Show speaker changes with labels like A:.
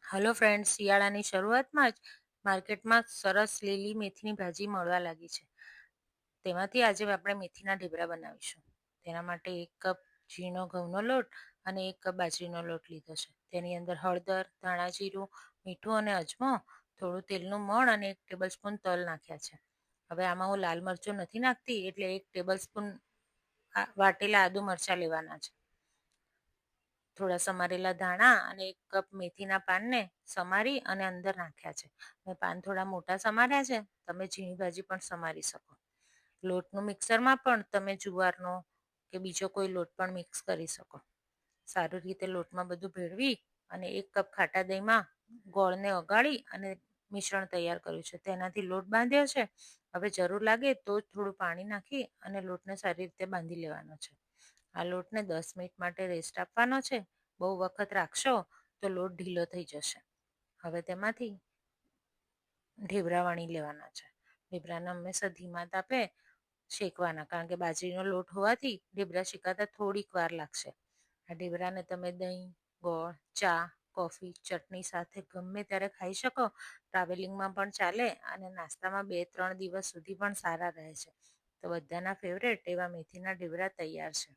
A: Hello friends, શિયાળાની શરૂઆતમાં જ માર્કેટમાં સરસ લીલી મેથીની ભાજી મળવા લાગી છે. તેમાંથી આજે આપણે મેથીના ઢેબરા બનાવીશું. તેના માટે 1 કપ ઝીણો ઘઉંનો લોટ અને 1 કપ બાજરીનો લોટ લીધો છે. તેની અંદર હળદર, ધાણા જીરું, મીઠું અને અજમો, થોડું તેલનું મોણ અને 1 ટેબલસ્પૂન તલ નાખ્યા છે. હવે આમાં હું લાલ મરચું નથી નાખતી, એટલે 1 ટેબલસ્પૂન વાટેલા આદુ મરચાં લેવાના છે. થોડા સમારેલા ધાણા અને 1 કપ મેથીના પાનને સમારી અને અંદર નાખ્યા છે. મેં પાન થોડા મોટા સમાર્યા છે. તમે ઝીણી ભાજી પણ સમારી શકો. લોટનું મિક્સરમાં પણ તમે જુવારનો કે બીજો કોઈ લોટ પણ મિક્સ કરી શકો. સારી રીતે લોટમાં બધું ભેળવી અને 1 કપ ખાટા દહીંમાં ગોળને ઓગાળી અને મિશ્રણ તૈયાર કર્યું છે. તેનાથી લોટ બાંધ્યો છે. હવે જરૂર લાગે તો થોડું પાણી નાખી અને લોટને સારી રીતે બાંધી લેવાનો છે. આ લોટને 10 મિનિટ માટે રેસ્ટ આપવાનો છે. બહુ વખત રાખશો તો લોટ ઢીલો થઈ જશે. હવે તેમાંથી ઢેબરા વણી લેવાના છે. ઢેબરાને હંમેશા ધીમા તાપે શેકવાના, કારણ કે બાજરીનો લોટ હોવાથી ઢેબરા શેકાતા થોડીક વાર લાગશે. આ ઢેબરાને તમે દહીં, ગોળ, ચા, કોફી, ચટણી સાથે ગમે ત્યારે ખાઈ શકો. ટ્રાવેલિંગમાં પણ ચાલે અને નાસ્તામાં 2-3 દિવસ સુધી પણ સારા રહે છે. તો બધાના ફેવરેટ એવા મેથીના ઢેબરા તૈયાર છે.